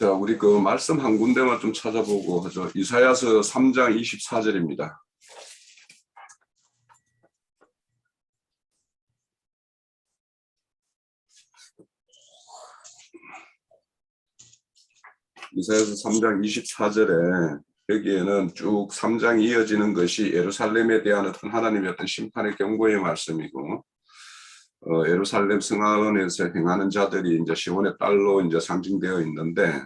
자, 우리 그 말씀 한 군데만 좀 찾아보고 하죠. 이사야서 3장 24절입니다. 이사야서 3장 24절에 여기에는 쭉 3장이 이어지는 것이 예루살렘에 대한 어떤 하나님의 어떤 심판의 경고의 말씀이고, 예루살렘 성안에서 행하는 자들이 이제 시온의 딸로 이제 상징되어 있는데,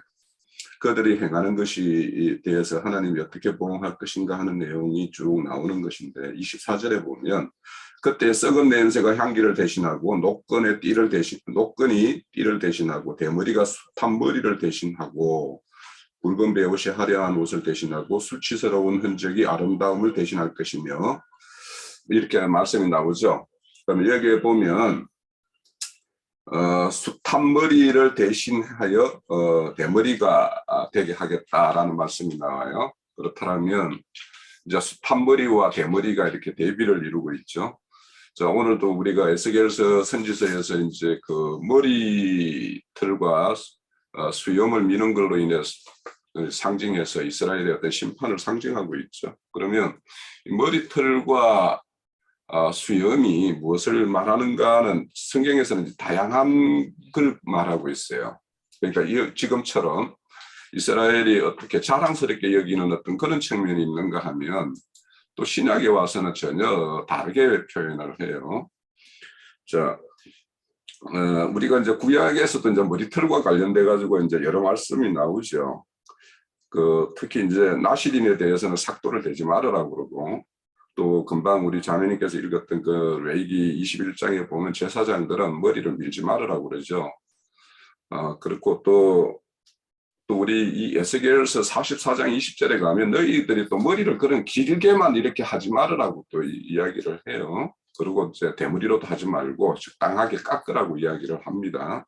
그들이 행하는 것이 대해서 하나님이 어떻게 보응할 것인가 하는 내용이 쭉 나오는 것인데, 24절에 보면 그때 썩은 냄새가 향기를 대신하고 노끈이 띠를 대신하고 대머리가 숱한 머리를 대신하고 붉은 베옷이 화려한 옷을 대신하고 수치스러운 흔적이 아름다움을 대신할 것이며, 이렇게 말씀이 나오죠. 그럼 여기에 보면 숱한 머리를 대신하여 대머리가 되게 하겠다라는 말씀이 나와요. 그렇다면 이제 숱한 머리와 대머리가 이렇게 대비를 이루고 있죠. 자, 오늘도 우리가 에스겔서 선지서에서 이제 그 머리털과 수염을 미는 걸로 인해서 상징해서 이스라엘의 어떤 심판을 상징하고 있죠. 그러면 이 머리털과 수염이 무엇을 말하는가는 성경에서는 다양한 걸 말하고 있어요. 그러니까 지금처럼 이스라엘이 어떻게 자랑스럽게 여기는 어떤 그런 측면이 있는가 하면 또 신약에 와서는 전혀 다르게 표현을 해요. 자, 우리가 이제 구약에서도 이제 머리털과 관련돼 가지고 이제 여러 말씀이 나오죠. 특히 이제 나실인에 대해서는 삭도를 대지 말으라고 그러고, 또 금방 우리 자매님께서 읽었던 그 레위기 21장에 보면 제사장들은 머리를 밀지 말으라고 그러죠. 그리고 또 우리 이 에스겔서 44장 20절에 가면 너희들이 또 머리를 그런 길게만 이렇게 하지 말으라고 또 이야기를 해요. 그리고 이제 대머리로도 하지 말고 적당하게 깎으라고 이야기를 합니다.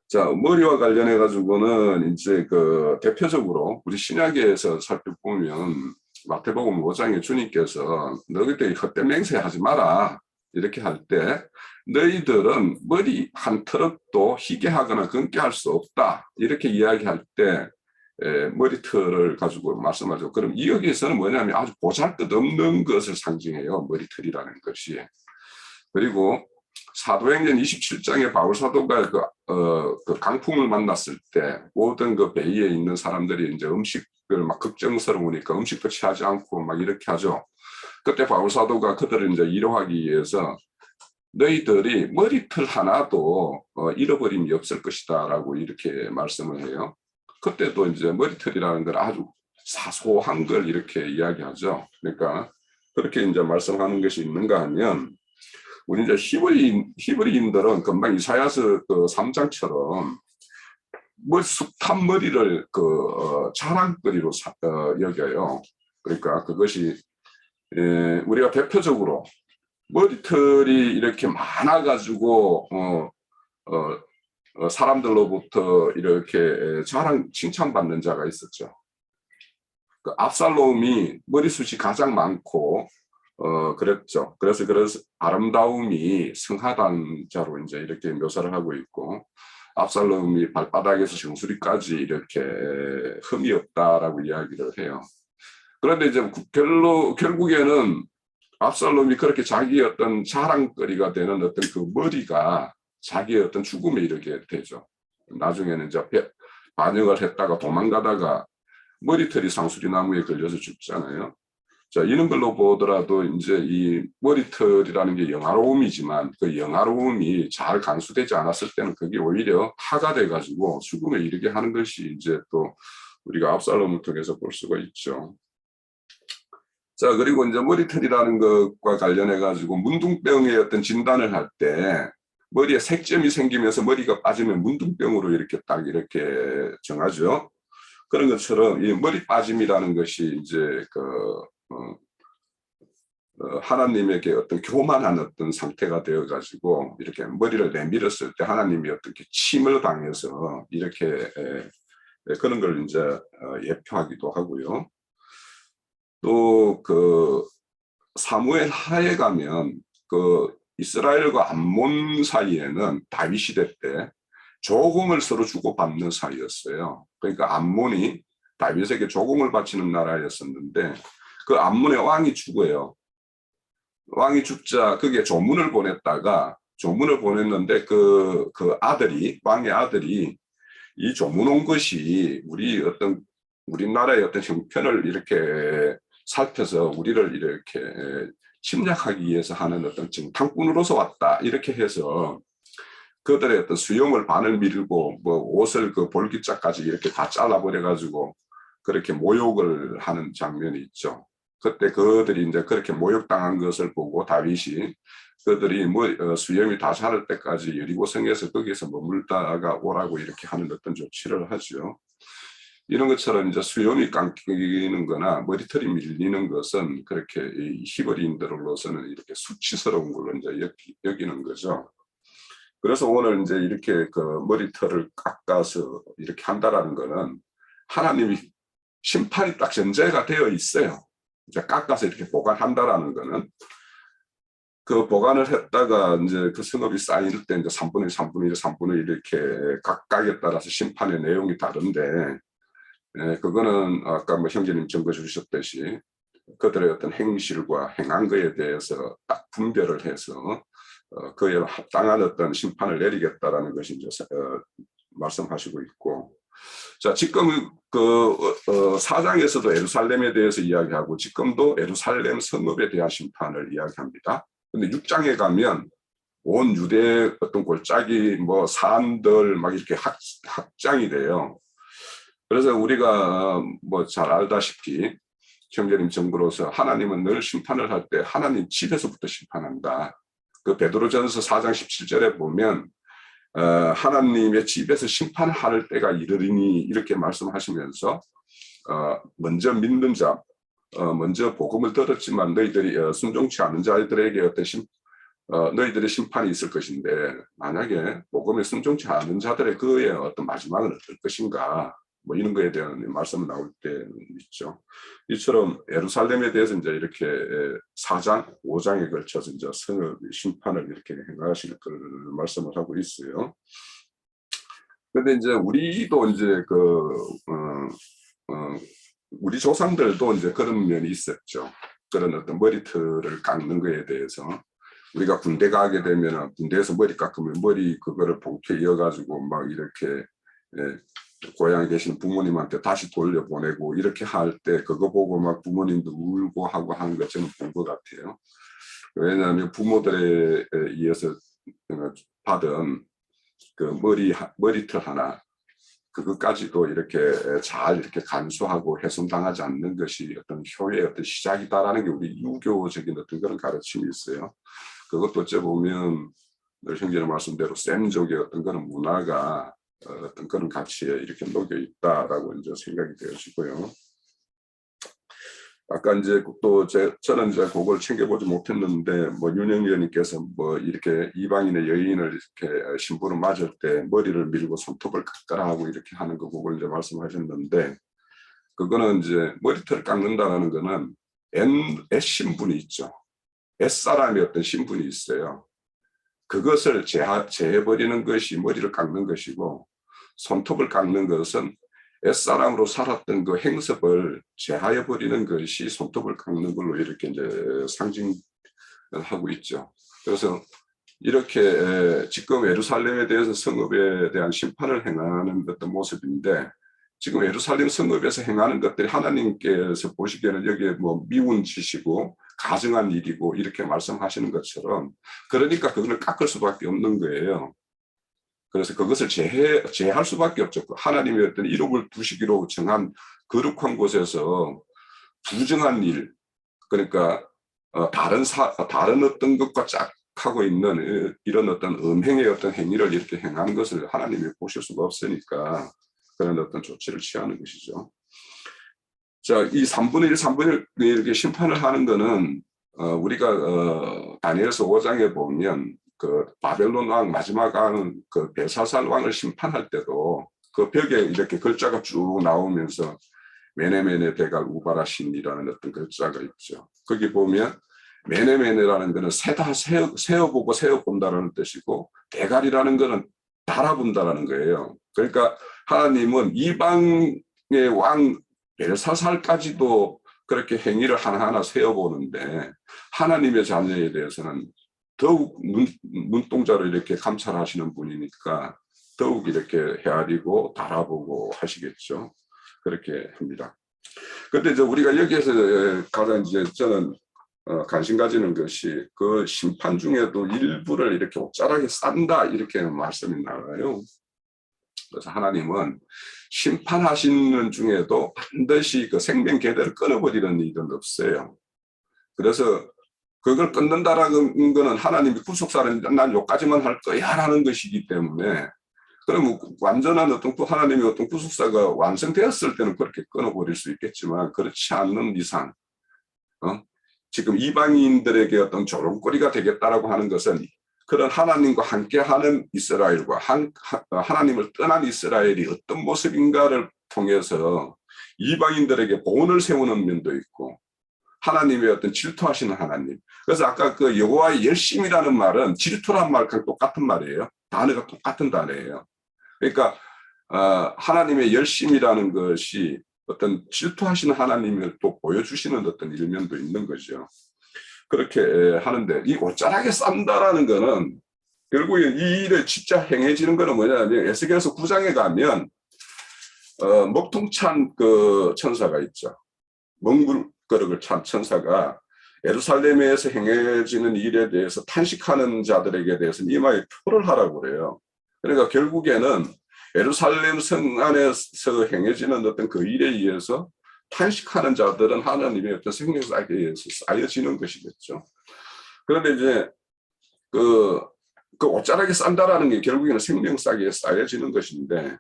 자, 머리와 관련해 가지고는 이제 그 대표적으로 우리 신약에서 살펴보면 마태복음 5장에 주님께서 너희들이 헛된 맹세하지 마라 이렇게 할 때 너희들은 머리 한 털도 희게 하거나 검게 할 수 없다 이렇게 이야기할 때 머리털을 가지고 말씀하죠. 그럼 여기에서는 뭐냐면 아주 보잘것없는 것을 상징해요. 머리털이라는 것이. 그리고 사도행전 27장에 바울 사도가 그 강풍을 만났을 때 모든 그 베이에 있는 사람들이 이제 음식을 막 걱정스러우니까 음식도 취하지 않고 막 이렇게 하죠. 그때 바울 사도가 그들을 이제 위로하기 위해서 너희들이 머리털 하나도 잃어버림이 없을 것이다라고 이렇게 말씀을 해요. 그때도 이제 머리털이라는 걸 아주 사소한 걸 이렇게 이야기하죠. 그러니까 그렇게 이제 말씀하는 것이 있는가 하면, 우리 이제 히브리인들은 금방 이사야서 그 3장처럼 숱한 머리를 자랑거리로 여겨요. 그러니까 그것이 우리가 대표적으로 머리털이 이렇게 많아가지고 사람들로부터 이렇게 칭찬받는 자가 있었죠. 그 압살롬이 머리숱이 가장 많고 그랬죠. 그래서 아름다움이 성하단 자로 이제 이렇게 묘사를 하고 있고, 압살롬이 발바닥에서 정수리까지 이렇게 흠이 없다라고 이야기를 해요. 그런데 이제 결국에는 압살롬이 그렇게 자기의 어떤 자랑거리가 되는 어떤 그 머리가 자기의 어떤 죽음에 이르게 되죠. 나중에는 이제 반역을 했다가 도망가다가 머리털이 상수리나무에 걸려서 죽잖아요. 자, 이런 걸로 보더라도 이제 이 머리털이라는 게 영화로움이지만 그 영화로움이 잘 간수되지 않았을 때는 그게 오히려 화가 돼가지고 죽음에 이르게 하는 것이 이제 또 우리가 압살롬을 통해서 볼 수가 있죠. 자, 그리고 이제 머리털이라는 것과 관련해 가지고 문둥병의 어떤 진단을 할 때 머리에 색점이 생기면서 머리가 빠지면 문둥병으로 이렇게 딱 이렇게 정하죠. 그런 것처럼 이 머리 빠짐이라는 것이 이제 하나님에게 어떤 교만한 어떤 상태가 되어 가지고 이렇게 머리를 내밀었을 때 하나님이 어떻게 침을 당해서 이렇게 그런 걸 이제 예표하기도 하고요. 또 사무엘 하에 가면 이스라엘과 암몬 사이에는 다윗 시대 때 조공을 서로 주고받는 사이였어요. 그러니까 암몬이 다윗에게 조공을 바치는 나라였었는데 그 암몬의 왕이 죽어요. 왕이 죽자 그게 조문을 보냈다가 조문을 보냈는데 그 아들이 왕의 아들이 이 조문 온 것이 우리나라의 어떤 형편을 이렇게 살펴서 우리를 이렇게 침략하기 위해서 하는 어떤 정탐꾼으로서 왔다 이렇게 해서 그들의 어떤 수염을 반을 밀고 뭐 옷을 그 볼기짝까지 이렇게 다 잘라버려 가지고 그렇게 모욕을 하는 장면이 있죠. 그때 그들이 이제 그렇게 모욕당한 것을 보고 다윗이 그들이 수염이 다 자랄 때까지 여리고성에서 거기서 머물다가 오라고 이렇게 하는 어떤 조치를 하죠. 이런 것처럼 이제 수염이 깎이는 거나 머리털이 밀리는 것은 그렇게 이 히브리인들로서는 이렇게 수치스러운 걸로 이제 여기는 거죠. 그래서 오늘 이제 이렇게 그 머리털을 깎아서 이렇게 한다라는 거는 하나님이 심판이 딱 전제가 되어 있어요. 이제 깎아서 이렇게 보관한다라는 거는 그 보관을 했다가 이제 그 성읍이 쌓일 때 이제 3분의 1, 3분의 1, 3분의 1 이렇게 각각에 따라서 심판의 내용이 다른데 그거는 아까 뭐 형제님 증거 주셨듯이 그들의 어떤 행실과 행한 거에 대해서 딱 분별을 해서 그에 합당한 어떤 심판을 내리겠다라는 것이 이제 말씀하시고 있고, 자 지금 그 4장에서도 예루살렘에 대해서 이야기하고 지금도 예루살렘 성읍에 대한 심판을 이야기합니다. 근데 6장에 가면 온 유대 어떤 골짜기 뭐 산들 막 이렇게 확장이 돼요. 그래서 우리가 뭐 잘 알다시피 형제님 정부로서 하나님은 늘 심판을 할 때 하나님 집에서부터 심판한다. 그 베드로전서 4장 17절에 보면 하나님의 집에서 심판을 할 때가 이르리니 이렇게 말씀하시면서 먼저 믿는 자, 먼저 복음을 들었지만 너희들이 순종치 않은 자들에게 어떤 너희들의 심판이 있을 것인데 만약에 복음에 순종치 않은 자들의 그의 어떤 마지막은 어떨 것인가 뭐 이런 거에 대한 말씀이 나올 때 있죠. 이처럼 예루살렘에 대해서 이제 이렇게 4장, 5장에 걸쳐서 이제 성읍 심판을 이렇게 행하실 걸 말씀을 하고 있어요. 그런데 이제 우리도 이제 우리 조상들도 이제 그런 면이 있었죠. 그런 어떤 머리털을 깎는 거에 대해서 우리가 군대 가게 되면 군대에서 머리 깎으면 머리 그거를 봉투에 이어가지고 막 이렇게 고향에 계신 부모님한테 다시 돌려보내고 이렇게 할 때 그거 보고 막 부모님도 울고 하고 하는 거 저는 본 것 같아요. 왜냐하면 부모들에 의해서 받은 그 머리털 하나 그것까지도 이렇게 잘 이렇게 간수하고 훼손당하지 않는 것이 어떤 효의 어떤 시작이다라는 게 우리 유교적인 어떤 그런 가르침이 있어요. 그것도 어째 보면 형제님 말씀대로 셈족의 어떤 그런 문화가 어떤 그런 가치에 이렇게 녹여 있다라고 이제 생각이 되어지고요. 아까 이제 또 저는 이제 그걸 챙겨보지 못했는데 뭐 윤영 의원님께서 뭐 이렇게 이방인의 여인을 이렇게 신부를 맞을 때 머리를 밀고 손톱을 깎아라 하고 이렇게 하는 거 그걸 이제 말씀하셨는데 그거는 이제 머리털을 깎는다라는 거는 옛 신분이 있죠. 옛 사람의 어떤 신분이 있어요. 그것을 제해버리는 것이 머리를 깎는 것이고 손톱을 깎는 것은 옛사람으로 살았던 그 행습을 제하여버리는 것이 손톱을 깎는 걸로 이렇게 이제 상징하고 있죠. 그래서 이렇게 지금 예루살렘에 대해서 성읍에 대한 심판을 행하는 어떤 모습인데 지금 예루살렘 성읍에서 행하는 것들이 하나님께서 보시기에는 여기에 뭐 미운 짓이고 가증한 일이고 이렇게 말씀하시는 것처럼 그러니까 그걸 깎을 수밖에 없는 거예요. 그래서 그것을 제할 수밖에 없죠. 하나님의 어떤 이름을 두시기로 정한 거룩한 곳에서 부정한 일, 그러니까 다른 어떤 것과 짝하고 있는 이런 어떤 음행의 어떤 행위를 이렇게 행하는 것을 하나님이 보실 수가 없으니까 그런 어떤 조치를 취하는 것이죠. 자, 이 3분의 1, 3분의 1 이렇게 심판을 하는 거는 우리가 다니엘서 5장에 보면 그 바벨론 왕 마지막 왕 그 벨사살 왕을 심판할 때도 그 벽에 이렇게 글자가 쭉 나오면서 메네메네 데갈 우바라신이라는 어떤 글자가 있죠. 거기 보면 메네메네라는 것은 세다 세어보고 세어본다라는 뜻이고 데갈이라는 것은 달아분다라는 거예요. 그러니까 하나님은 이방의 왕 벨사살까지도 그렇게 행위를 하나하나 세어보는데 하나님의 자녀에 대해서는 더욱 눈동자로 이렇게 감찰하시는 분이니까 더욱 이렇게 헤아리고 달아보고 하시겠죠. 그렇게 합니다. 근데 이제 우리가 여기에서 가장 이제 저는 관심 가지는 것이 그 심판 중에도 일부를 이렇게 옷자락에 싼다 이렇게 말씀이 나와요. 그래서 하나님은 심판하시는 중에도 반드시 그 생명 계대를 끊어버리는 일은 없어요. 그래서 그걸 끊는다라는 것은 하나님이 구속사를 난 여기까지만 할 거야 라는 것이기 때문에 그러면 완전한 어떤 하나님의 어떤 구속사가 완성되었을 때는 그렇게 끊어버릴 수 있겠지만 그렇지 않는 이상 지금 이방인들에게 어떤 조롱거리가 되겠다라고 하는 것은 그런 하나님과 함께하는 이스라엘과 하나님을 떠난 이스라엘이 어떤 모습인가를 통해서 이방인들에게 본을 세우는 면도 있고 하나님의 어떤 질투하시는 하나님. 그래서 아까 그 여호와의 열심이라는 말은 질투란 말과 똑같은 말이에요. 단어가 똑같은 단어예요. 그러니까 하나님의 열심이라는 것이 어떤 질투하시는 하나님을 또 보여주시는 어떤 일면도 있는 거죠. 그렇게 하는데 이 옷자락에 싼다라는 거는 결국에 이 일에 진짜 행해지는 거는 뭐냐면 에스겔서 9장에 가면 먹통찬 그 천사가 있죠. 먹물거럭을 찬 천사가 예루살렘에서 행해지는 일에 대해서 탄식하는 자들에게 대해서 이마에 표를 하라고 그래요. 그러니까 결국에는 예루살렘 성 안에서 행해지는 어떤 그 일에 의해서 탄식하는 자들은 하나님의 어떤 생명사에 의해서 쌓여지는 것이겠죠. 그런데 이제 그 옷자락에 싼다라는 게 결국에는 생명싸기에 쌓여지는 것인데,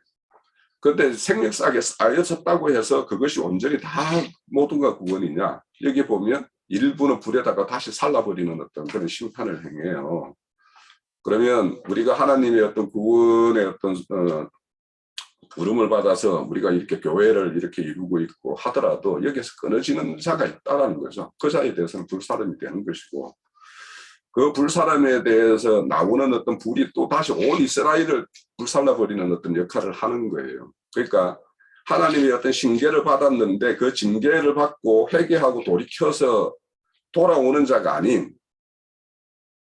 그런데 생명싸기에 쌓여졌다고 해서 그것이 온전히 다 모든가 구원이냐? 여기 보면 일부는 불에다가 다시 살라버리는 어떤 그런 심판을 행해요. 그러면 우리가 하나님의 어떤 구원의 어떤 부름을 받아서 우리가 이렇게 교회를 이렇게 이루고 있고 하더라도 여기에서 끊어지는 자가 있다는 거죠. 그 자에 대해서는 불사람이 되는 것이고, 그 불사람에 대해서 나오는 어떤 불이 또 다시 온 이스라엘을 불살라버리는 어떤 역할을 하는 거예요. 그러니까 하나님의 어떤 징계를 받았는데 그 징계를 받고 회개하고 돌이켜서 돌아오는 자가 아닌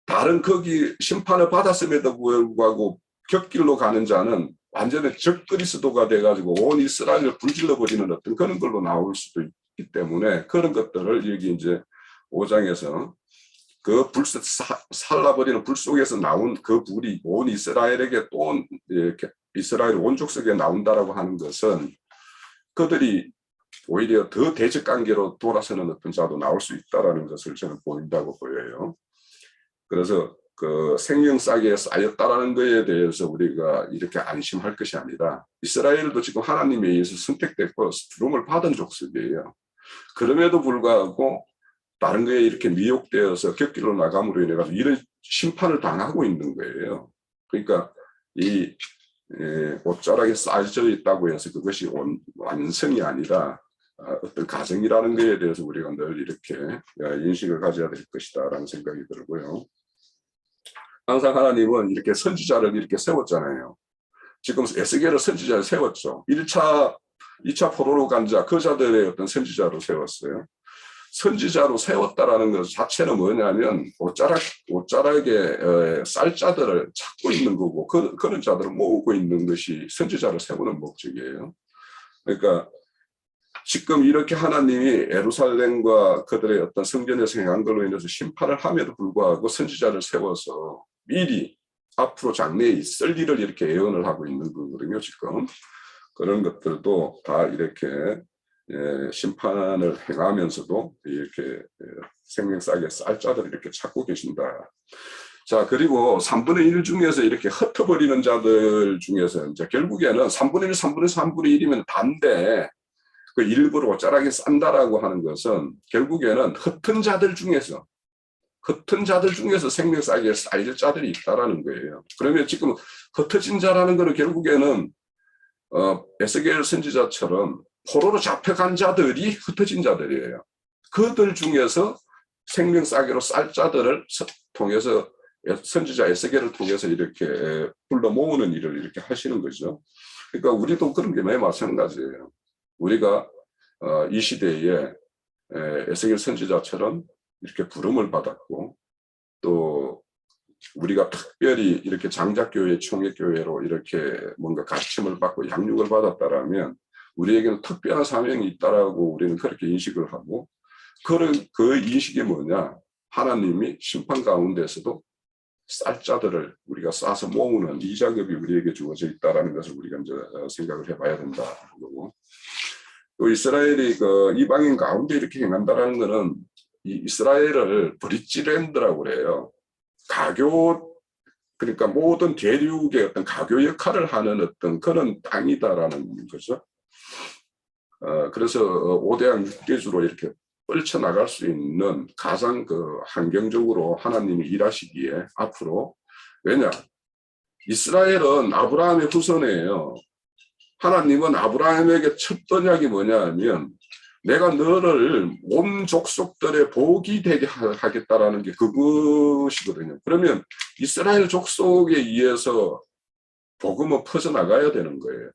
다른 거기 심판을 받았음에도 불구하고 곁길로 가는 자는 완전히 적그리스도가 돼가지고 온 이스라엘을 불질러버리는 어떤 그런 걸로 나올 수도 있기 때문에 그런 것들을 여기 이제 5장에서 그 살라버리는 불 속에서 나온 그 불이 온 이스라엘에게 또 이렇게 이스라엘 온족 속에 나온다라고 하는 것은 그들이 오히려 더 대적 관계로 돌아서는 어떤 자도 나올 수 있다라는 것을 저는 보인다고 보여요. 그래서 그 생명싸기에 쌓였다라는 것에 대해서 우리가 이렇게 안심할 것이 아니라 이스라엘도 지금 하나님에 의해서 선택됐고 부름을 받은 족속이에요. 그럼에도 불구하고 다른 거에 이렇게 미혹되어서 곁길로 나감으로 인해 가지고 이런 심판을 당하고 있는 거예요. 그러니까 이 옷자락에 쌓여져 있다고 해서 그것이 완성이 아니라 어떤 가정이라는 것에 대해서 우리가 늘 이렇게 인식을 가져야 될 것이다라는 생각이 들고요. 항상 하나님은 이렇게 선지자를 이렇게 세웠잖아요. 지금 에스겔을 선지자를 세웠죠. 2차 포로로 간 자, 그 자들의 어떤 선지자로 세웠어요. 선지자로 세웠다라는 것 자체는 뭐냐면 옷자락에 쌀자들을 찾고 있는 거고 그런 자들을 모으고 있는 것이 선지자를 세우는 목적이에요. 그러니까 지금 이렇게 하나님이 예루살렘과 그들의 어떤 성전에서 행한 걸로 인해서 심판을 함에도 불구하고 선지자를 세워서 미리 앞으로 장래에 있을 일을 이렇게 예언을 하고 있는 거거든요. 지금 그런 것들도 다 이렇게 심판을 행하면서도 이렇게 생명싸게 쌀자들을 이렇게 찾고 계신다. 자, 그리고 3분의 1 중에서 이렇게 흩어버리는 자들 중에서 이제 결국에는 3분의 1, 3분의 1이면 단데 그 일부러 옷자락에 싼다라고 하는 것은 결국에는 흩은 자들 중에서 생명싸게 쌓일 자들이 있다라는 거예요. 그러면 지금 흩어진 자라는 것은 결국에는 에스겔 선지자처럼 포로로 잡혀간 자들이 흩어진 자들이에요. 그들 중에서 생명싸개로 쌀 자들을 통해서 선지자 에스겔을 통해서 이렇게 불러 모으는 일을 이렇게 하시는 거죠. 그러니까 우리도 그런 게 매우 마찬가지예요. 우리가 이 시대에 에스겔 선지자처럼 이렇게 부름을 받았고, 또 우리가 특별히 이렇게 장작교회, 총회교회로 이렇게 뭔가 가르침을 받고 양육을 받았다라면 우리에게는 특별한 사명이 있다라고 우리는 그렇게 인식을 하고, 그 인식이 뭐냐? 하나님이 심판 가운데서도 쌀자들을 우리가 싸서 모으는 이 작업이 우리에게 주어져 있다라는 것을 우리가 이제 생각을 해봐야 된다는 거고, 또 이스라엘이 그 이방인 가운데 이렇게 행한다라는 것은 이 이스라엘을 브릿지랜드라고 그래요. 가교, 그러니까 모든 대륙의 어떤 가교 역할을 하는 어떤 그런 땅이다라는 거죠. 그래서 5대양 6대주로 이렇게 뻗쳐나갈 수 있는 가장 그 환경적으로 하나님이 일하시기에 앞으로, 왜냐? 이스라엘은 아브라함의 후손이에요. 하나님은 아브라함에게 첫 언약이 뭐냐 하면 내가 너를 온 족속들의 복이 되게 하겠다라는 게 그것이거든요. 그러면 이스라엘 족속에 의해서 복음은 퍼져나가야 되는 거예요.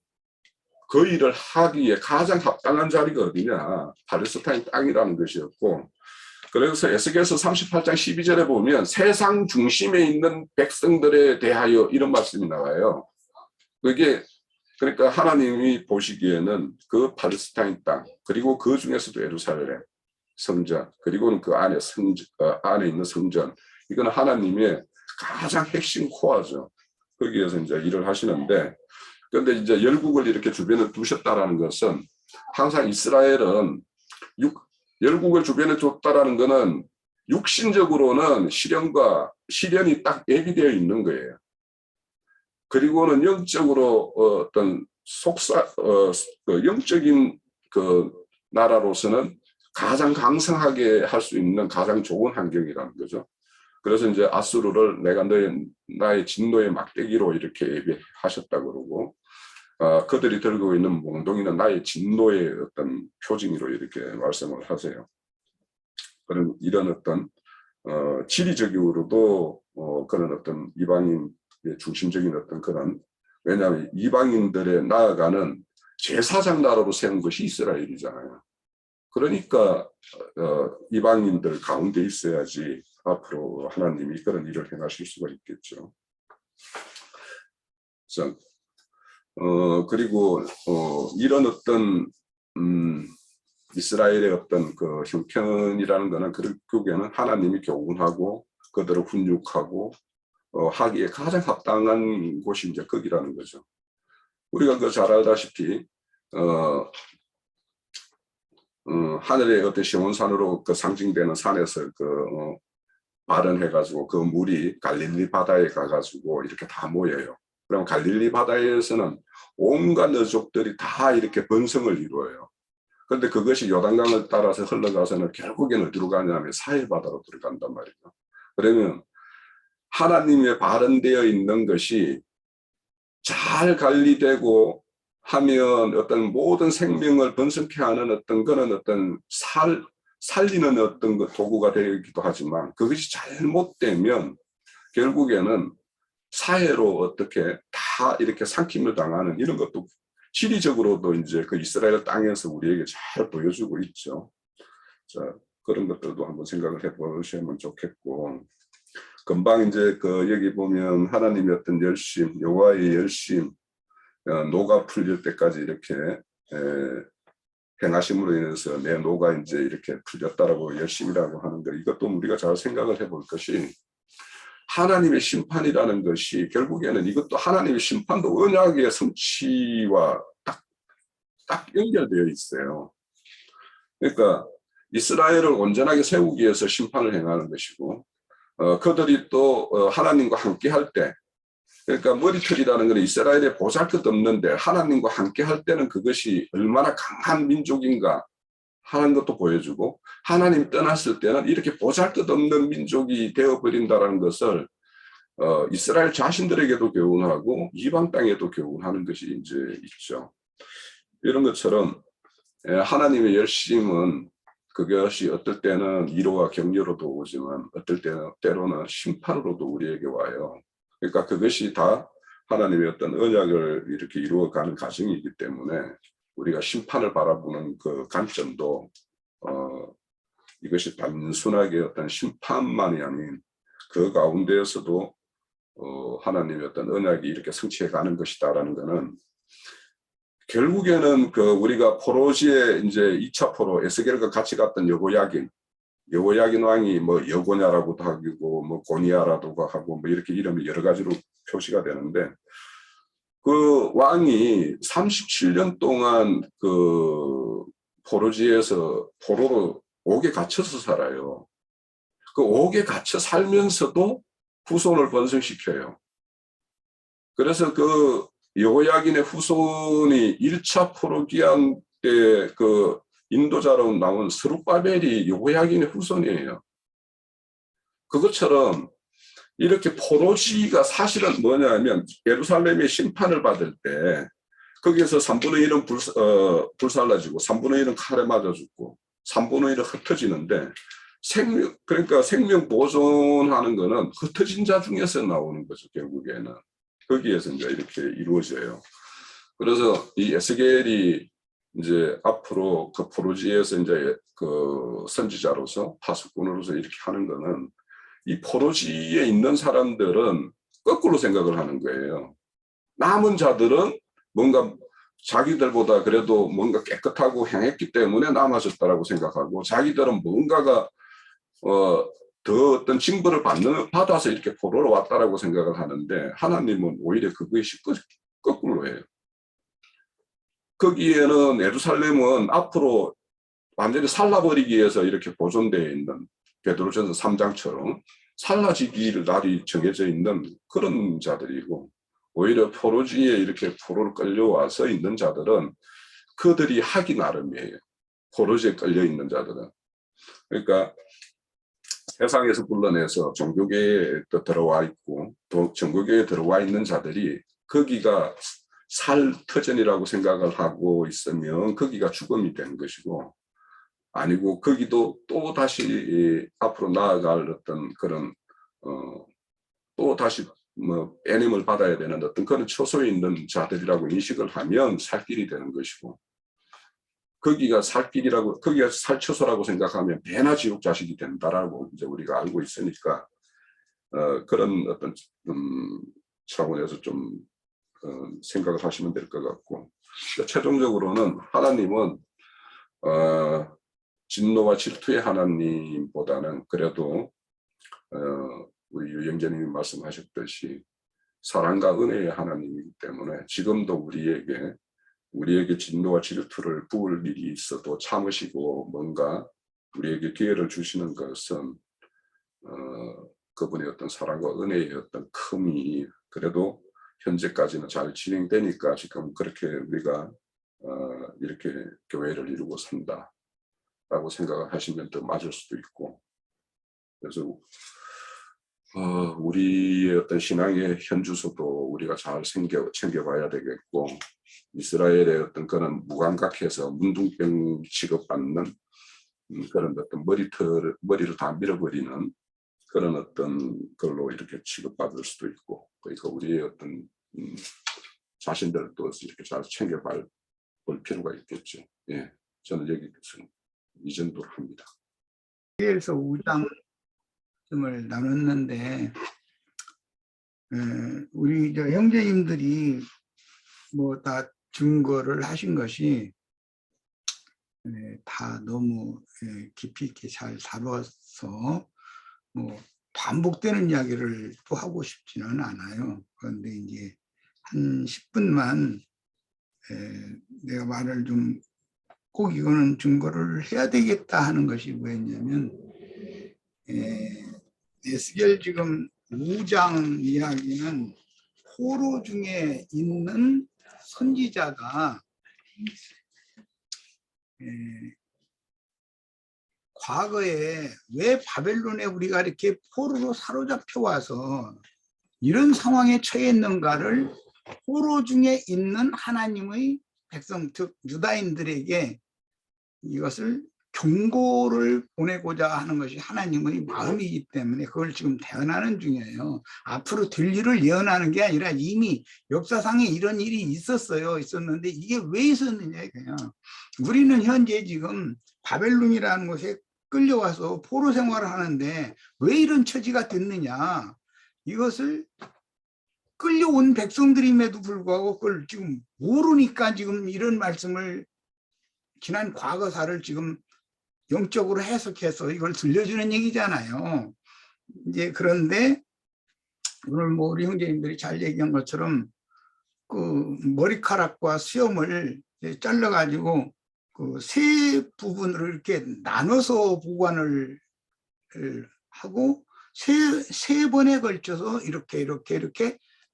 그 일을 하기에 가장 합당한 자리가 어디냐? 팔레스타인 땅이라는 것이었고, 그래서 에스겔서 38장 12절에 보면 세상 중심에 있는 백성들에 대하여 이런 말씀이 나와요. 그게 그러니까 하나님이 보시기에는 그 팔레스타인 땅, 그리고 그 중에서도 예루살렘 성전, 그리고는 그 안에 안에 있는 성전, 이거는 하나님의 가장 핵심 코어죠. 거기에서 이제 일을 하시는데, 그런데 이제 열국을 이렇게 주변에 두셨다라는 것은 항상 이스라엘은 열국을 주변에 뒀다라는 것은 육신적으로는 시련이 딱 예비되어 있는 거예요. 그리고는 영적으로 어떤 영적인 그 나라로서는 가장 강성하게 할 수 있는 가장 좋은 환경이라는 거죠. 그래서 이제 아수르를 내가 나의 진노의 막대기로 이렇게 예비하셨다 그러고, 그들이 들고 있는 몽둥이는 나의 진노의 어떤 표징으로 이렇게 말씀을 하세요. 그런 이런 어떤 지리적으로도 그런 어떤 이방인 중심적인 어떤 그런, 왜냐하면 이방인들의 나아가는 제사장 나라로 세운 것이 이스라엘이잖아요. 그러니까 이방인들 가운데 있어야지 앞으로 하나님이 그런 일을 행하실 수가 있겠죠. 자, 그리고 이런 어떤 이스라엘의 어떤 그 형편이라는 것은 결국에는 하나님이 교훈하고 그들을 훈육하고 하기에 가장 합당한 곳이 이제 거기라는 거죠. 우리가 그 잘 알다시피 하늘의 어떤 시온산으로 그 상징되는 산에서 발원해가지고 그 물이 갈릴리 바다에 가가지고 이렇게 다 모여요. 그럼 갈릴리 바다에서는 온갖 어족들이 다 이렇게 번성을 이루어요. 그런데 그것이 요단강을 따라서 흘러가서는 결국에는 어디로 가냐면 사해바다로 들어간단 말이죠. 그러면 하나님의 발원되어 있는 것이 잘 관리되고 하면 어떤 모든 생명을 번성케 하는 어떤 그런 어떤 살리는 어떤 도구가 되기도 하지만, 그것이 잘못되면 결국에는 사해로 어떻게 다 이렇게 삼킴을 당하는 이런 것도 지리적으로도 이제 그 이스라엘 땅에서 우리에게 잘 보여주고 있죠. 자, 그런 것들도 한번 생각을 해보시면 좋겠고, 금방 이제 여기 보면 하나님의 어떤 열심, 여호와의 열심, 노가 풀릴 때까지 이렇게 행하심으로 인해서 내 노가 이제 이렇게 풀렸다라고 열심이라고 하는 거, 이것도 우리가 잘 생각을 해볼 것이, 하나님의 심판이라는 것이 결국에는 이것도 하나님의 심판도 언약의 성취와 딱 연결되어 있어요. 그러니까 이스라엘을 온전하게 세우기 위해서 심판을 행하는 것이고, 그들이 또 하나님과 함께 할 때, 그러니까 머리털이라는 것은 이스라엘에 보잘것없는데 하나님과 함께 할 때는 그것이 얼마나 강한 민족인가 하는 것도 보여주고, 하나님 떠났을 때는 이렇게 보잘것없는 민족이 되어버린다는 것을 이스라엘 자신들에게도 교훈하고 이방 땅에도 교훈하는 것이 이제 있죠. 이런 것처럼 하나님의 열심은 그것이 어떨 때는 위로와 격려로도 오지만 어떨 때로는 심판으로도 우리에게 와요. 그러니까 그것이 다 하나님의 어떤 언약을 이렇게 이루어가는 과정이기 때문에 우리가 심판을 바라보는 그 관점도 이것이 단순하게 어떤 심판만이 아닌 그 가운데에서도 하나님의 어떤 언약이 이렇게 성취해가는 것이다라는 것은 결국에는 그 우리가 포로지에 이제 2차 포로 에스겔과 같이 갔던 여호야긴 왕이 뭐 여고냐라고도 하고 뭐 고니야라고도 하고 뭐 이렇게 이름이 여러 가지로 표시가 되는데 그 왕이 37년 동안 그 포로지에서 포로로 옥에 갇혀서 살아요. 그 옥에 갇혀 살면서도 후손을 번성시켜요. 그래서 그 여호야긴의 후손이 1차 포로기한 때 그 인도자로 나온 스룹바벨이 여호야긴의 후손이에요. 그것처럼 이렇게 포로지가 사실은 뭐냐면 예루살렘의 심판을 받을 때 거기에서 3분의 1은 불살라지고 3분의 1은 칼에 맞아 죽고 3분의 1은 흩어지는데 그러니까 생명 보존하는 거는 흩어진 자 중에서 나오는 거죠. 결국에는 거기에서 이제 이렇게 이루어져요. 그래서 이 에스겔이 이제 앞으로 그 포로지에서 이제 그 선지자로서 파수꾼으로서 이렇게 하는 거는 이 포로지에 있는 사람들은 거꾸로 생각을 하는 거예요. 남은 자들은 뭔가 자기들보다 그래도 뭔가 깨끗하고 행했기 때문에 남아졌다라고 생각하고 자기들은 뭔가가 더 어떤 징벌을 받아서 이렇게 포로로 왔다라고 생각을 하는데 하나님은 오히려 그것이 거꾸로예요. 거기에는 예루살렘은 앞으로 완전히 살라버리기 위해서 이렇게 보존되어 있는 베드로전서 3장처럼 살라지기를 날이 정해져 있는 그런 자들이고 오히려 포로지에 이렇게 포로로 끌려와서 있는 자들은 그들이 하기 나름이에요. 포로지에 끌려 있는 자들은. 그러니까 세상에서 불러내서 종교계에 또 들어와 있고 또 종교계에 들어와 있는 자들이 거기가 살터전이라고 생각을 하고 있으면 거기가 죽음이 되는 것이고 아니고 거기도 또 다시 앞으로 나아갈 어떤 그런 또 다시 뭐 빼냄을 받아야 되는 어떤 그런 처소에 있는 자들이라고 인식을 하면 살 길이 되는 것이고 거기가 살 길이라고 거기가 살 처소라고 생각하면 배나 지옥 자식이 된다라고 이제 우리가 알고 있으니까 그런 어떤 차원에서 좀 생각을 하시면 될 것 같고 최종적으로는 하나님은 진노와 질투의 하나님보다는 그래도 우리 유영재님이 말씀하셨듯이 사랑과 은혜의 하나님이기 때문에 지금도 우리에게 진노와 질투를 부을 일이 있어도 참으시고 뭔가 우리에게 기회를 주시는 것은 그분의 어떤 사랑과 은혜의 어떤 큼이 그래도 현재까지는 잘 진행되니까 지금 그렇게 우리가 이렇게 교회를 이루고 산다라고 생각을 하시면 더 맞을 수도 있고 그래서 우리의 어떤 신앙의 현주소도 우리가 잘 챙겨봐야 되겠고 이스라엘의 어떤 그런 무감각해서 문둥병 취급받는 그런 어떤 머리를 다 밀어버리는 그런 어떤 걸로 이렇게 취급받을 수도 있고 그러니까 우리의 어떤 자신들도 이렇게 잘 챙겨볼 필요가 있겠죠. 예, 저는 여기서 이 정도로 합니다. 그래서 5장을 나눴는데 우리 형제님들이 뭐 다 증거를 하신 것이 다 너무 깊이 있게 잘 다뤄서 뭐 반복되는 이야기를 또 하고 싶지는 않아요. 그런데 이제 한 10분만 내가 말을 좀 꼭 이거는 증거를 해야 되겠다 하는 것이 뭐였냐면 에스겔 지금 5장 이야기는 포로 중에 있는 선지자가 과거에 왜 바벨론에 우리가 이렇게 포로로 사로잡혀 와서 이런 상황에 처해 있는가를 포로 중에 있는 하나님의 백성, 즉 유다인들에게 이것을 경고를 보내고자 하는 것이 하나님의 마음이기 때문에 그걸 지금 대언하는 중이에요. 앞으로 될 일을 예언하는 게 아니라 이미 역사상에 이런 일이 있었는데 이게 왜 있었느냐 그냥. 우리는 현재 지금 바벨론이라는 곳에 끌려와서 포로 생활을 하는데 왜 이런 처지가 됐느냐. 이것을 끌려온 백성들임에도 불구하고 그걸 지금 모르니까 지금 이런 말씀을 지난 과거사를 지금 영적으로 해석해서 이걸 들려주는 얘기잖아요. 이제 그런데 오늘 뭐 우리 형제님들이 잘 얘기한 것처럼 그 머리카락과 수염을 잘라가지고 그 세 부분으로 이렇게 나눠서 보관을 하고 세 번에 걸쳐서 이렇게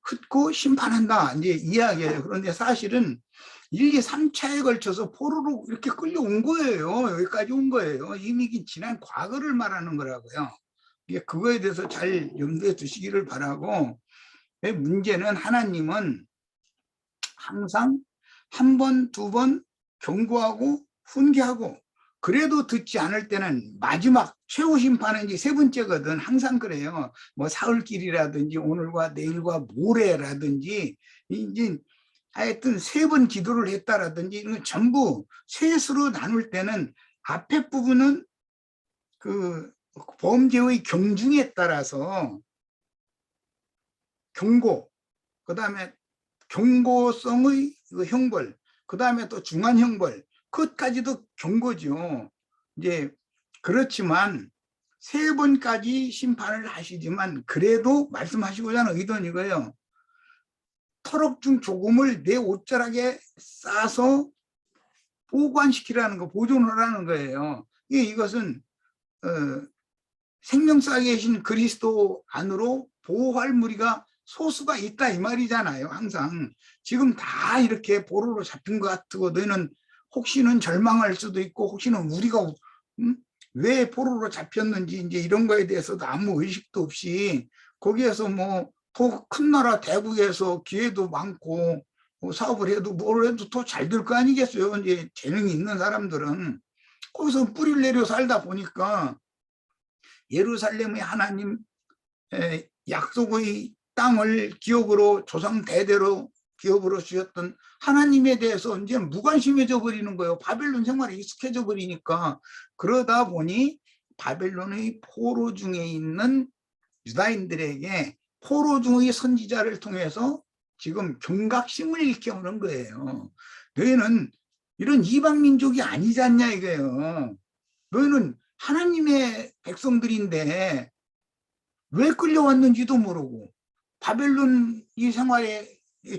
흩고 심판한다 이제 이야기예요. 그런데 사실은 1, 2, 3차에 걸쳐서 포로로 이렇게 끌려온 거예요. 여기까지 온 거예요. 이미 지난 과거를 말하는 거라고요. 그거에 대해서 잘 염두에 두시기를 바라고, 문제는 하나님은 항상 한 번, 두 번 경고하고 훈계하고 그래도 듣지 않을 때는 마지막 최후 심판은 이제 세 번째거든. 항상 그래요. 뭐 사흘길이라든지 오늘과 내일과 모레라든지 이제 하여튼 세 번 기도를 했다라든지 이런 건 전부 셋으로 나눌 때는 앞에 부분은 그 범죄의 경중에 따라서 경고, 그 다음에 경고성의 형벌, 그 다음에 또 중한 형벌, 그것까지도 경고죠. 이제 그렇지만 세 번까지 심판을 하시지만 그래도 말씀하시고자 하는 의도는 이거예요. 터럭 중 조금을 내 옷자락에 싸서 보관시키라는 거, 보존하라는 거예요. 이것은 생명사에 계신 그리스도 안으로 보호할 무리가 소수가 있다 이 말이잖아요. 항상 지금 다 이렇게 포로로 잡힌 것 같고 너희는 혹시는 절망할 수도 있고 혹시는 우리가 왜 포로로 잡혔는지 이제 이런 거에 대해서도 아무 의식도 없이 거기에서 뭐 더 큰 나라 대국에서 기회도 많고 사업을 해도 뭘 해도 더 잘 될 거 아니겠어요. 이제 재능이 있는 사람들은 거기서 뿌리를 내려 살다 보니까 예루살렘의 하나님 약속의 땅을 기업으로 조상 대대로 기업으로 주셨던 하나님에 대해서 이제 무관심해져 버리는 거예요. 바벨론 생활에 익숙해져 버리니까. 그러다 보니 바벨론의 포로 중에 있는 유다인들에게 포로 중의 선지자를 통해서 지금 경각심을 일깨우는 거예요. 너희는 이런 이방 민족이 아니지 않냐 이거예요. 너희는 하나님의 백성들인데 왜 끌려왔는지도 모르고 바벨론 이 생활에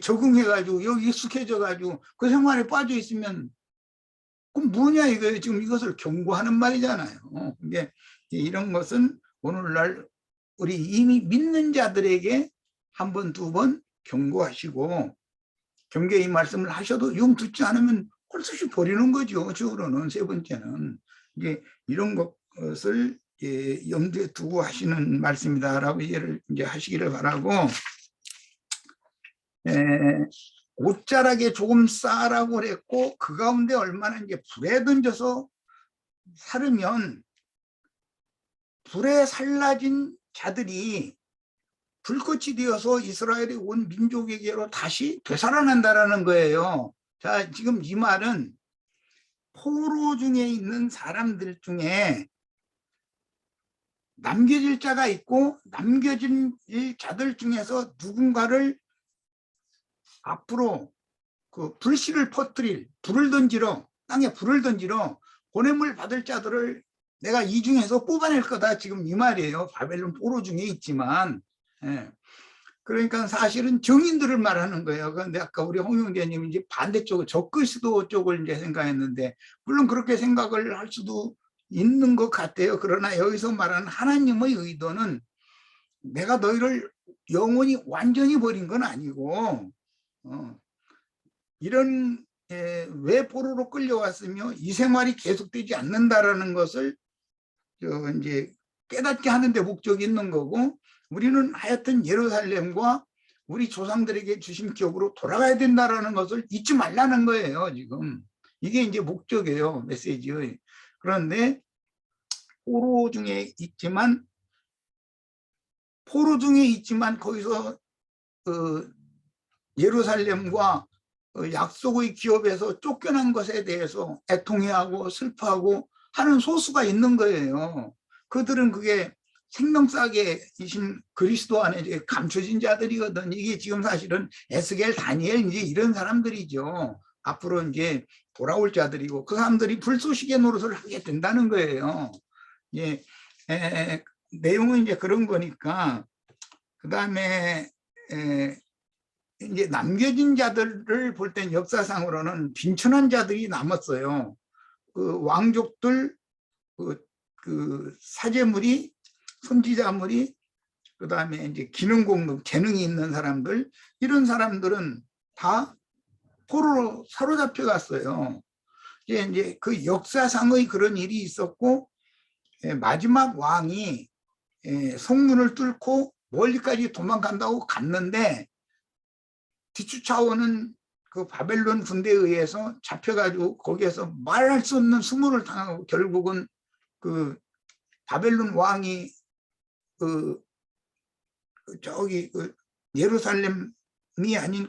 적응해가지고 여기 익숙해져가지고 그 생활에 빠져 있으면 그럼 뭐냐 이거예요. 지금 이것을 경고하는 말이잖아요. 근데 이런 것은 오늘날 우리 이미 믿는 자들에게 한 번, 두 번 경고하시고 경계의 말씀을 하셔도 영 듣지 않으면 홀수시 버리는 거죠. 적으로는 세 번째는 이제 이런 것을 염두에 두고 하시는 말씀이다라고 이해를 이제 하시기를 바라고, 옷자락에 조금 싸라고 그랬고 그 가운데 얼마나 이제 불에 던져서 사르면 불에 살라진 자들이 불꽃이 되어서 이스라엘의 온 민족에게로 다시 되살아난다라는 거예요. 자, 지금 이 말은 포로 중에 있는 사람들 중에 남겨질 자가 있고 남겨진 자들 중에서 누군가를 앞으로 그 불씨를 퍼뜨릴 불을 던지러 땅에 불을 던지러 보냄을 받을 자들을 내가 이 중에서 뽑아낼 거다 지금 이 말이에요. 바벨론 포로 중에 있지만 그러니까 사실은 정인들을 말하는 거예요. 그런데 아까 우리 홍 형제님이 이제 반대쪽을 적그리스도 쪽을 이제 생각했는데 물론 그렇게 생각을 할 수도 있는 것 같아요. 그러나 여기서 말하는 하나님의 의도는 내가 너희를 영원히 완전히 버린 건 아니고 이런 왜 포로로 끌려왔으며 이 생활이 계속되지 않는다라는 것을 이제 깨닫게 하는 데 목적이 있는 거고 우리는 하여튼 예루살렘과 우리 조상들에게 주신 기업으로 돌아가야 된다라는 것을 잊지 말라는 거예요. 지금 이게 이제 목적이에요. 메시지의. 그런데 포로 중에 있지만 거기서 예루살렘과 약속의 기업에서 쫓겨난 것에 대해서 애통해하고 슬퍼하고 하는 소수가 있는 거예요. 그들은 그게 생명사계이신 그리스도 안에 이제 감춰진 자들이거든. 이게 지금 사실은 에스겔, 다니엘 이제 이런 사람들이죠. 앞으로 이제 돌아올 자들이고 그 사람들이 불쏘시개 노릇을 하게 된다는 거예요. 예, 내용은 이제 그런 거니까 그 다음에 이제 남겨진 자들을 볼 땐 역사상으로는 빈천한 자들이 남았어요. 그 왕족들, 그 사제물이, 선지자물이, 그 다음에 이제 기능공급, 재능이 있는 사람들, 이런 사람들은 다 포로로 사로잡혀 갔어요. 이제 그 역사상의 그런 일이 있었고, 마지막 왕이 성문을 뚫고 멀리까지 도망간다고 갔는데, 뒤쫓아오는 그 바벨론 군대에 의해서 잡혀가지고 거기에서 말할 수 없는 수모를 당하고 결국은 그 바벨론 왕이 저기 예루살렘이 아닌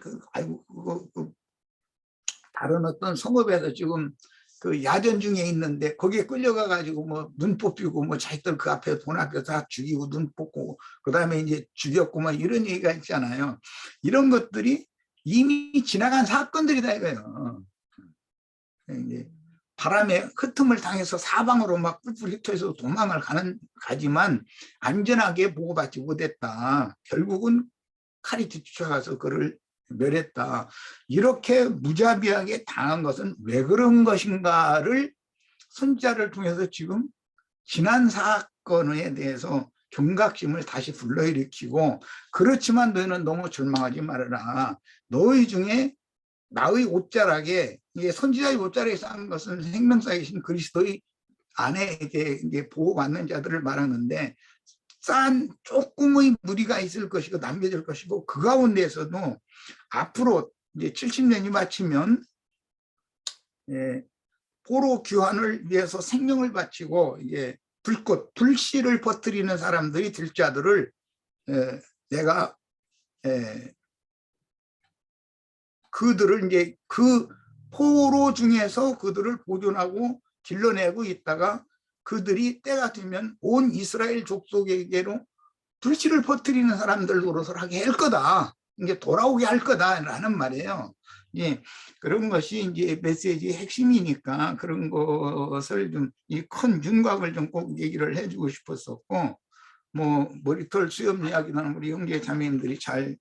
다른 어떤 성읍에서 지금 그 야전 중에 있는데 거기에 끌려가 가지고 뭐 눈 뽑히고 뭐 자기들 그 앞에 돈 앞에 다 죽이고 눈 뽑고 그 다음에 이제 죽였고 뭐 이런 얘기가 있잖아요. 이런 것들이 이미 지나간 사건들이다 이거예요. 이제 바람에 흩음을 당해서 사방으로 막 뿔뿔 흩어져서 도망을 가지만 안전하게 보호받지 못했다. 결국은 칼이 뒤쫓아가서 그를 멸했다. 이렇게 무자비하게 당한 것은 왜 그런 것인가를 선지자를 통해서 지금 지난 사건에 대해서 경각심을 다시 불러일으키고 그렇지만 너희는 너무 절망하지 말아라. 너희 중에 나의 옷자락에 이게 선지자의 옷자락에 쌓은 것은 생명사이신 그리스도의 안에 이제 보호받는 자들을 말하는데 쌓은 조금의 무리가 있을 것이고 남겨질 것이고 그 가운데에서도 앞으로 이제 70년이 마치면 포로 귀환을 위해서 생명을 바치고 이제 불씨를 퍼뜨리는 사람들이 될 자들을 내가 그들을 이제 그 포로 중에서 그들을 보존하고 길러내고 있다가 그들이 때가 되면 온 이스라엘 족속에게로 불씨를 퍼뜨리는 사람들 노릇을 하게 할 거다. 이게 돌아오게 할 거다라는 말이에요. 예, 그런 것이 이제 메시지의 핵심이니까 그런 것을 좀 이 큰 윤곽을 좀 꼭 얘기를 해주고 싶었었고, 뭐 머리털 수염 이야기는 우리 형제 자매님들이 잘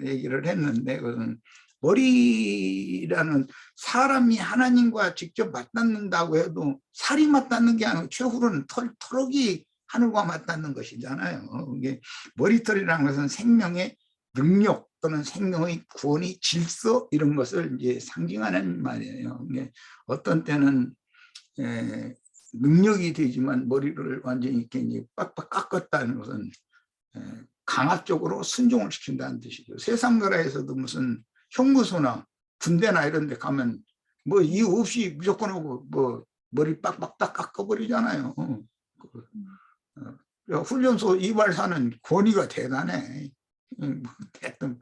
얘기를 했는데 그건 머리라는 사람이 하나님과 직접 맞닿는다고 해도 살이 맞닿는 게 아니고 최후로는 털럭이 하늘과 맞닿는 것이잖아요. 이게 머리털이라는 것은 생명의 능력 또는 생명의 구원의 질서 이런 것을 이제 상징하는 말이에요. 이게 어떤 때는 능력이 되지만 머리를 완전히 이렇게 빡빡 깎았다는 것은 강압적으로 순종을 시킨다는 뜻이죠. 세상 나라에서도 무슨 형무소나 군대나 이런 데 가면 뭐 이유 없이 무조건 하고 뭐 머리 빡빡 딱 깎아버리잖아요. 훈련소 이발사는 권위가 대단해. 대뜸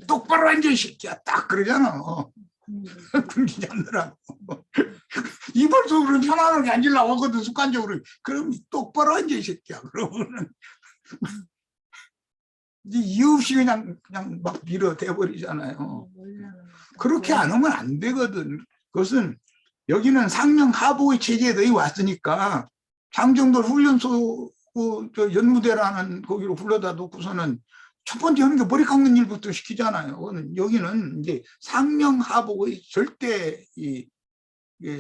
똑바로 앉아 이 새끼야 딱 그러잖아. 군기 잡느라고. 이발소로 편안하게 앉으려고 하거든 습관적으로. 그럼 똑바로 앉아 이 새끼야. 그러면은 이유 없이 그냥 막 밀어대버리잖아요. 그렇게 안 하면 안 되거든. 그것은 여기는 상명 하복의 체제에 너희 왔으니까 장정돌 훈련소 저 연무대라는 거기로 불러다 놓고서는 첫 번째 하는 게 머리 깎는 일부터 시키잖아요. 여기는 이제 상명하복의 절대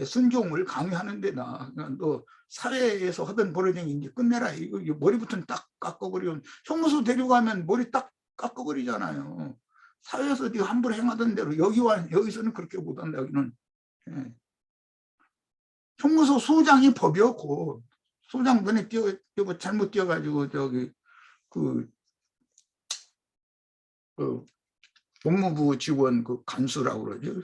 순종을 강요하는 데다. 너 사회에서 하던 버릇이 이제 끝내라. 이거 머리부터는 딱 깎아버리고 형무소 데려가면 머리 딱 깎아버리잖아요. 사회에서 네가 함부로 행하던 대로 여기서는 그렇게 못한다. 여기는 형무소 소장이 법이었고 소장 눈에 잘못 띄어가지고 저기 그 법무부 직원 그 간수라고 그러죠.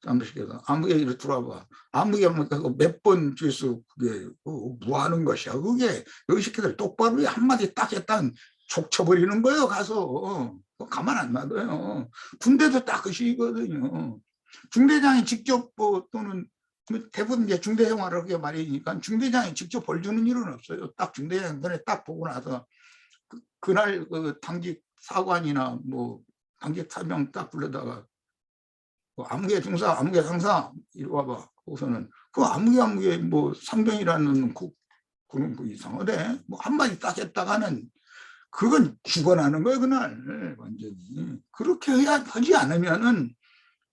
사무실에서 아무개 이리 들어와봐. 아무개 몇 번 주서 그게 뭐 하는 것이야. 그게 여기 새끼들 똑바로 한마디 딱 했다 촉 쳐버리는 거예요. 가서 가만 안 놔둬요. 군대도 딱 그시거든요. 중대장이 직접 또는 대부분 이제 중대 생활을 하게 말이니까 중대장이 직접 벌 주는 일은 없어요. 딱 중대장 눈에 딱 보고 나서 그날 그 당직 사관이나 뭐 당직 사병 딱 불러다가 아무개 중사, 아무개 상사 이리 와봐. 우선은 그 아무개 뭐 상병이라는 그런 거 이상하대. 뭐 한마디 딱 했다가는 그건 죽어나는 거예요 그날 완전히. 그렇게 해야 하지 않으면은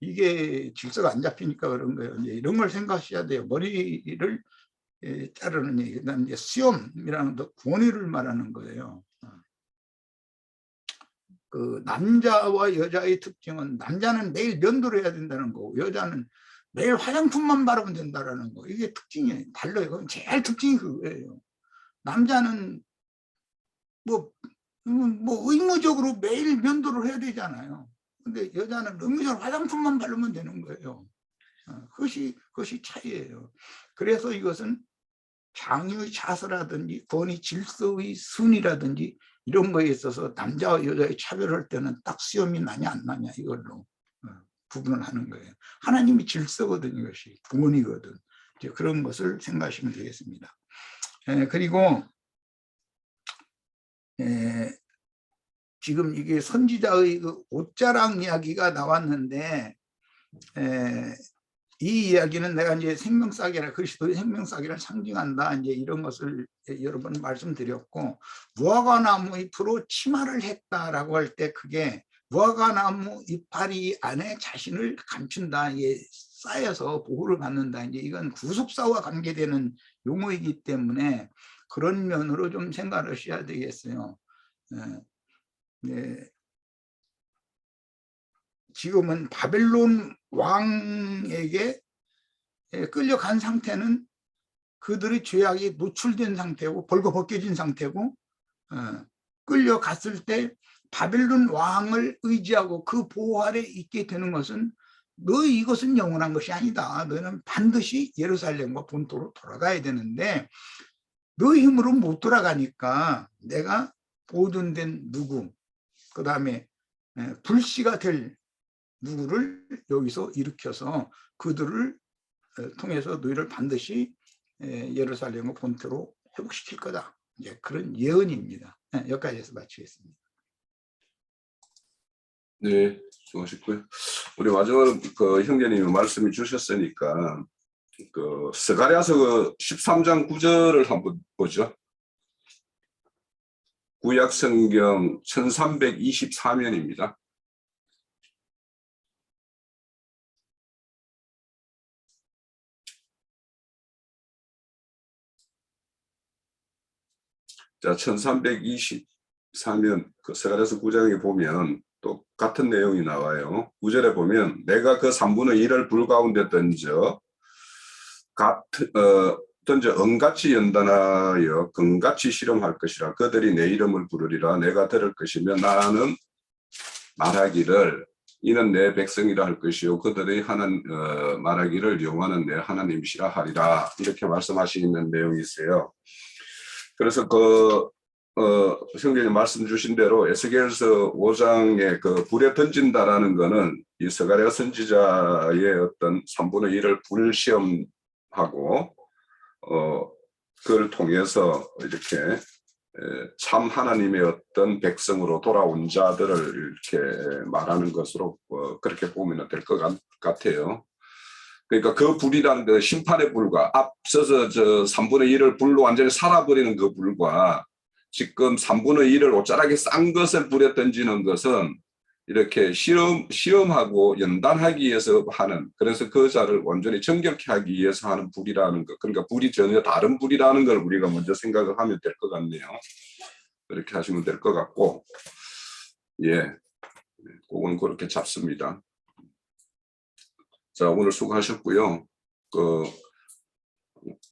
이게 질서가 안 잡히니까 그런 거예요. 이제 이런 걸 생각하셔야 돼요. 머리를 자르는 얘기. 그다음 이제 수염이라는 것, 권위를 말하는 거예요. 그 남자와 여자의 특징은 남자는 매일 면도를 해야 된다는 거고 여자는 매일 화장품만 바르면 된다는 거. 이게 특징이 달라요. 그럼 제일 특징이 그거예요. 남자는 뭐 의무적으로 매일 면도를 해야 되잖아요. 근데 여자는 의무적으로 화장품만 바르면 되는 거예요. 그것이 차이예요. 그래서 이것은 장유의 자세라든지 권위 질서의 순이라든지 이런 거에 있어서 남자와 여자의 차별할 때는 딱 수염이 나냐 안 나냐 이걸로 구분을 하는 거예요. 하나님이 질서거든 이것이 구원이거든. 이제 그런 것을 생각하시면 되겠습니다. 그리고 지금 이게 선지자의 그 옷자랑 이야기가 나왔는데 이 이야기는 내가 이제 생명사기라 그리스도의 생명사기를 상징한다 이제 이런 것을 여러 번 말씀드렸고 무화과나무 잎으로 치마를 했다라고 할 때 그게 무화과나무 이파리 안에 자신을 감춘다 이게 쌓여서 보호를 받는다 이제 이건 구속사와 관계되는 용어이기 때문에 그런 면으로 좀 생각을 하셔야 되겠어요. 네. 지금은 바벨론 왕에게 끌려간 상태는 그들의 죄악이 노출된 상태고 벌거벗겨진 상태고 끌려갔을 때 바벨론 왕을 의지하고 그 보호 아래 있게 되는 것은 너 이것은 영원한 것이 아니다. 너는 반드시 예루살렘과 본토로 돌아가야 되는데 너 힘으로 못 돌아가니까 내가 보존된 누구 그 다음에 불씨가 될 누구를 여기서 일으켜서 그들을 통해서 너희를 반드시 예루살렘의 본토로 회복시킬 거다. 이제 그런 예언입니다. 여기까지 해서 마치겠습니다. 네, 수고하셨고요. 우리 마지막으로 그 형제님이 말씀해 주셨으니까 그 스가랴서 그 13장 9절을 한번 보죠. 구약 성경 1324면입니다. 자, 1324면 그 스가랴서 9장에 보면 또 같은 내용이 나와요. 9절에 보면 내가 그 3분의 1을 불 가운데 던져 은같이 연단하여 금같이 실험할 것이라. 그들이 내 이름을 부르리라. 내가 들을 것이며 나는 말하기를 이는 내 백성이라 할 것이요 그들이 하는 말하기를 여호와는 내 하나님이시라 하리라. 이렇게 말씀하시는 내용이 있어요. 그래서 형제님 말씀 주신 대로 에스겔서 5장에 그 불에 던진다라는 거는 이 스가랴 선지자의 어떤 3분의 1을 불시험하고 그걸 통해서 이렇게 참 하나님의 어떤 백성으로 돌아온 자들을 이렇게 말하는 것으로 그렇게 보면 될 것 같아요. 그러니까 그 불이라는 그 심판의 불과 앞서서 저 3분의 1을 불로 완전히 살아버리는 그 불과 지금 3분의 1을 옷자락에 싼 것을 불에 던지는 것은 이렇게 시험하고 연단하기 위해서 하는, 그래서 그 자를 완전히 정결케 하기 위해서 하는 불이라는 것, 그러니까 불이 전혀 다른 불이라는 걸 우리가 먼저 생각을 하면 될 것 같네요. 그렇게 하시면 될 것 같고, 예, 그건 그렇게 잡습니다. 자, 오늘 수고하셨고요.